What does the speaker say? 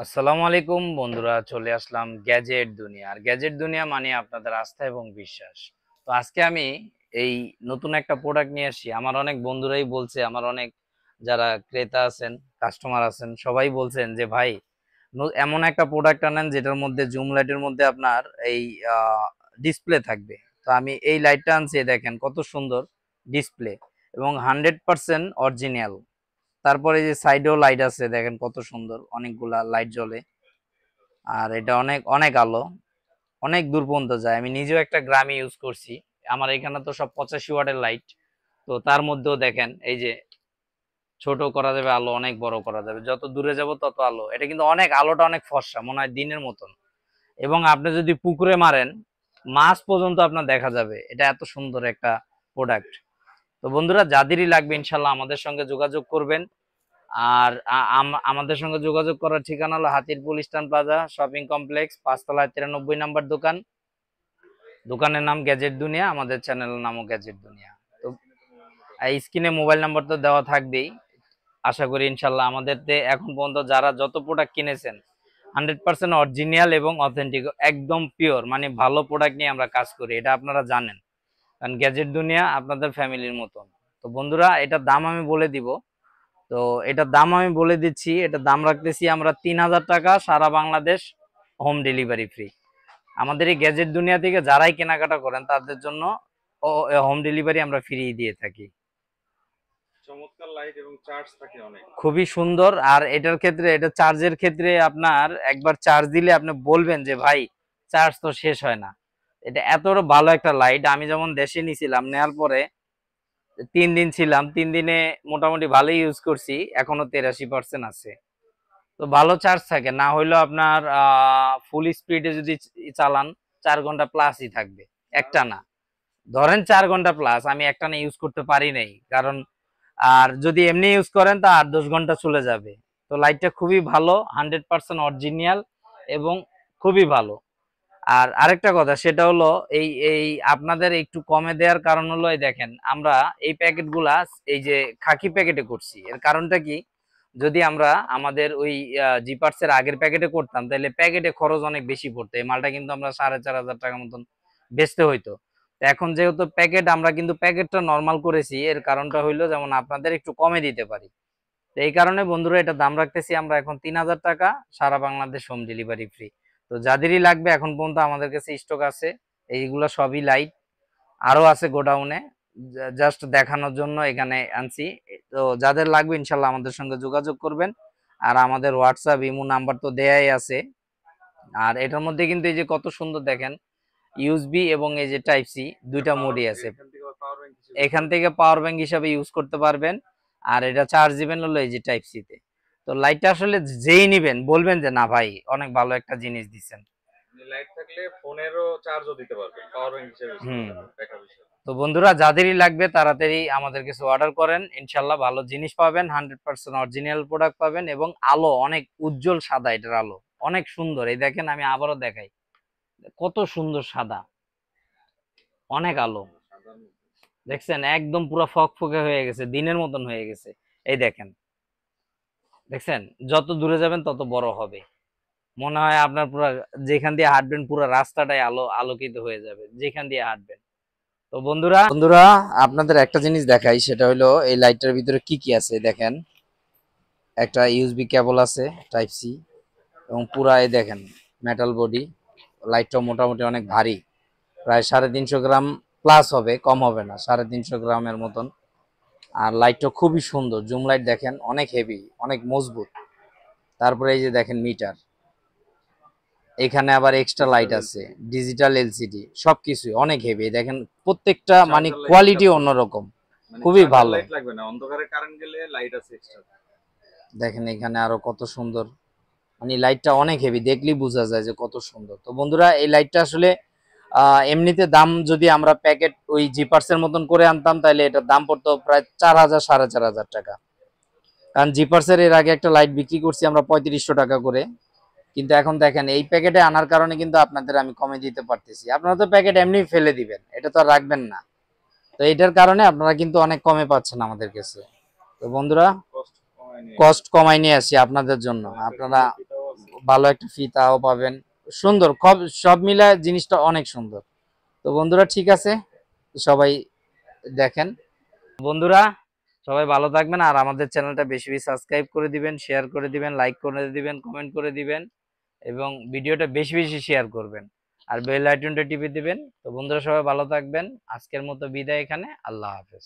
আসসালামু আলাইকুম বন্ধুরা, চলে আসলাম গ্যাজেট দুনিয়া। আর গ্যাজেট দুনিয়া মানে আপনাদের আস্থা এবং বিশ্বাস। তো আজকে আমি এই নতুন একটা প্রোডাক্ট নিয়ে আসি। আমার অনেক বন্ধুরাই বলছে, আমার অনেক যারা ক্রেতা আছেন, কাস্টমার আছেন, সবাই বলছেন যে ভাই এমন একটা প্রোডাক্ট আনেন যেটার মধ্যে জুম লাইটের মধ্যে আপনার এই ডিসপ্লে থাকবে। তো আমি এই লাইটটা আনছি, দেখেন কত সুন্দর ডিসপ্লে এবং 100% অরিজিনাল। তারপরে যে সাইডেও লাইট আছে, দেখেন কত সুন্দর, অনেকগুলা লাইট জ্বলে। আর এটা অনেক অনেক আলো, অনেক দূর পর্যন্ত যায়। আমি নিজেও একটা গ্রামে ইউজ করছি। আমার এখানে তো সব 85 ওয়াটের লাইট। তো তার মধ্যেও দেখেন এই যে ছোট করা যাবে আলো, অনেক বড় করা যাবে, যত দূরে যাব তত আলো। এটা কিন্তু অনেক আলোটা অনেক ফর্সা, মনে হয় দিনের মতন। এবং আপনি যদি পুকুরে মারেন, মাছ পর্যন্ত আপনার দেখা যাবে। এটা এত সুন্দর একটা প্রোডাক্ট। তো বন্ধুরা, যাদেরই লাগবে ইনশাল্লাহ আমাদের সঙ্গে যোগাযোগ করবেন। আর আমাদের সঙ্গে যোগাযোগ করার ঠিকানা হলো Hatirpul eastern plaza shopping complex, 5 তলায় 93 নাম্বার দোকান। দোকানের নাম গ্যাজেট দুনিয়া, আমাদের চ্যানেলের নামও গ্যাজেট দুনিয়া। তো এই স্ক্রিনে মোবাইল নাম্বার তো দেওয়া থাকবেই। আশা করি ইনশাল্লাহ আমাদের এখন পর্যন্ত যারা যত প্রোডাক্ট কিনেছেন 100% অরিজিনাল এবং অথেন্টিক, একদম পিওর, মানে ভালো প্রোডাক্ট নিয়ে আমরা কাজ করি, এটা আপনারা জানেন। কারণ গ্যাজেট দুনিয়া আপনাদের ফ্যামিলির মতন। তো বন্ধুরা, এটার দাম আমি বলে দিব। তো এটার দাম আমি বলে দিচ্ছি, এটার দাম রাখতেছি আমরা 3000 টাকা, সারা বাংলাদেশ হোম ডেলিভারি ফ্রি। আমাদের এই গ্যাজেট দুনিয়া থেকে যারাই কেনাকাটা করেন তাদের জন্য হোম ডেলিভারি আমরা ফ্রি দিয়ে থাকি। চমৎকার লাইট এবং চার্জ থাকে অনেক। খুবই সুন্দর। আর এটার ক্ষেত্রে, এটা চার্জের ক্ষেত্রে আপনার একবার চার্জ দিলে আপনি বলবেন যে ভাই চার্জ তো শেষ হয় না। এটা এত ভালো একটা লাইট। আমি যেমন দেশে নিয়েছিলাম, নেওয়ার পরে 3 দিন ছিলাম, 3 দিনে মোটামুটি ভালোই ইউজ করছি, এখনো 83% আছে। তো ভালো চার্জ থাকে, না হইলেও আপনার ফুল স্পিডে যদি চালান 4 ঘন্টা প্লাসই থাকবে, একটা না। ধরেন 4 ঘন্টা প্লাস, আমি একটা না ইউজ করতে পারি নাই, কারণ আর যদি এমনি ইউজ করেন তা 8-10 ঘন্টা চলে যাবে। তো লাইটটা খুবই ভালো, 100% অরিজিনাল এবং খুবই ভালো। আর আরেকটা কথা, সেটা হলো এই এই আপনাদের একটু কমে দেওয়ার কারণ হলো, এই দেখেন আমরা এই প্যাকেটগুলা এই যে খাকি প্যাকেটে করছি। এর কারণটা কি, যদি আমরা আমাদের ওই জিপার্সের আগের প্যাকেটে করতাম তাহলে প্যাকেটে খরচ অনেক বেশি পড়তো। এই মালটা কিন্তু আমরা 4500 টাকা মতন বেচতে হইতো। তো এখন যেহেতু প্যাকেট, আমরা কিন্তু প্যাকেটটা নর্মাল করেছি, এর কারণটা হইলো যেমন আপনাদের একটু কমে দিতে পারি। তো এই কারণে বন্ধুরা, এটা দাম রাখতেছি আমরা এখন 3000 টাকা, সারা বাংলাদেশ হোম ডেলিভারি ফ্রি। তো যাদেরই লাগবে, এখন পর্যন্ত আমাদের কাছে স্টক আছে। এইগুলা সবই লাইট, আরো আছে গোডাউনে, জাস্ট দেখানোর জন্য এখানে আনছি। তো যাদের লাগবে ইনশাল্লাহ আমাদের সঙ্গে যোগাযোগ করবেন। আর আমাদের হোয়াটসঅ্যাপ ইমো নাম্বার তো দেয়াই আছে। আর এটার মধ্যে কিন্তু এই যে কত সুন্দর দেখেন, ইউএসবি এবং এই যে টাইপ সি, দুইটা মোডই আছে। এখান থেকে পাওয়ার ব্যাংক হিসাবে ইউজ করতে পারবেন। আর এটা চার্জ দিবেন হলো এই যে টাইপ সি তে। তো লাইটটা আসলে যেই নিবেন বলবেন যে না ভাই অনেক ভালো একটা জিনিস দিচ্ছেন। লাইট থাকলে ফোনেরও চার্জও দিতে পারবেন, পাওয়ার ব্যাংক হিসেবে ইউজ হুম। করতে পারবেন, ব্যাকআপ হিসেবে। তো বন্ধুরা, যাদেরই লাগবে তাড়াতাড়ি আমাদের কাছে অর্ডার করেন, ইনশাল্লাহ ভালো জিনিস পাবেন, 100% অরিজিনাল প্রোডাক্ট পাবেন। এবং আলো অনেক উজ্জ্বল সাদা, এটার আলো অনেক সুন্দর। এই দেখেন, আমি আবারও দেখাই, কত সুন্দর সাদা, অনেক আলো। দেখছেন, একদম পুরো ফকফকে হয়ে গেছে, দিনের মতন হয়ে গেছে। এই দেখেন, দেখছেন, যত দূরে যাবেন তত বড় হবে। মনে হয় আপনার পুরো যেখান দিয়ে হাঁটবেন পুরো রাস্তাটাই আলোকিত হয়ে যাবে যেখান দিয়ে হাঁটবেন। তো বন্ধুরা বন্ধুরা আপনাদের একটা জিনিস দেখাই, সেটা হলো এই লাইটটার ভিতরে কি কি আছে। দেখেন, একটা ইউএসবি কেবল আছে টাইপ সি, এবং পুরা এই দেখেন মেটাল বডি। লাইটটা মোটামুটি অনেক ভারী, প্রায় 350 গ্রাম প্লাস হবে, কম হবে না, 350 গ্রামের মতন। আর লাইটটা খুবই সুন্দর, জুম লাইট দেখেন, অনেক হেভি, অনেক মজবুত। তারপরে এই যে দেখেন মিটার, এখানে আবার এক্সট্রা লাইট আছে, ডিজিটাল এলসিডি, সবকিছু অনেক হেভি। দেখেন প্রত্যেকটা মানে চার্জার লাইট কোয়ালিটি আছে আপনার, অন্যরকম, মানে খুবই চার্জার ভালো। লাইট লাগবে না, অন্ধকারে কারেন্ট গেলে লাইট আছে এক্সট্রা। দেখেন এখানে আরো কত সুন্দর, মানে লাইটটা অনেক হেভি, দেখলেই বোঝা যায় যে কত সুন্দর। তো বন্ধুরা, এই লাইটটা আসলে এমনিতে দাম যদি আমরা প্যাকেট ওই জিপার্সের মতন করে আনতাম তাহলে এটার দাম পড়তো প্রায় 4000 4500 টাকা। কারণ জিপার্সের এর আগে একটা লাইট বিক্রি করছি আমরা 3500 টাকা করে। কিন্তু এখন দেখেন এই প্যাকেটে আনার কারণে কিন্তু আপনাদের আমি কমে দিতে পারতেছি। আপনারা তো প্যাকেট এমনি ফেলে দিবেন, এটা তো আর রাখবেন না। তো এটার কারণে আপনারা কিন্তু অনেক কমে পাচ্ছেন আমাদের কাছে। তো বন্ধুরা, কস্ট কমায় নিয়ে কস্ট কমাই নিয়ে আসি আপনাদের জন্য। এবং একটা আপনারা ভিআইপিটাও আছে। ভালো একটা ফিতাও পাবেন, সুন্দর সব মিলায় জিনিসটা অনেক সুন্দর। তো বন্ধুরা ঠিক আছে, সবাই দেখেন। বন্ধুরা সবাই ভালো থাকবেন, আর আমাদের চ্যানেলটা বেশি বেশি সাবস্ক্রাইব করে দিবেন, শেয়ার করে দিবেন, লাইক করে দিবেন, কমেন্ট করে দিবেন, এবং ভিডিওটা বেশি বেশি শেয়ার করবেন, আর বেল আইকনটা টিপে দিবেন। তো বন্ধুরা সবাই ভালো থাকবেন, আজকের মতো বিদায় এখানে, আল্লাহ হাফেজ।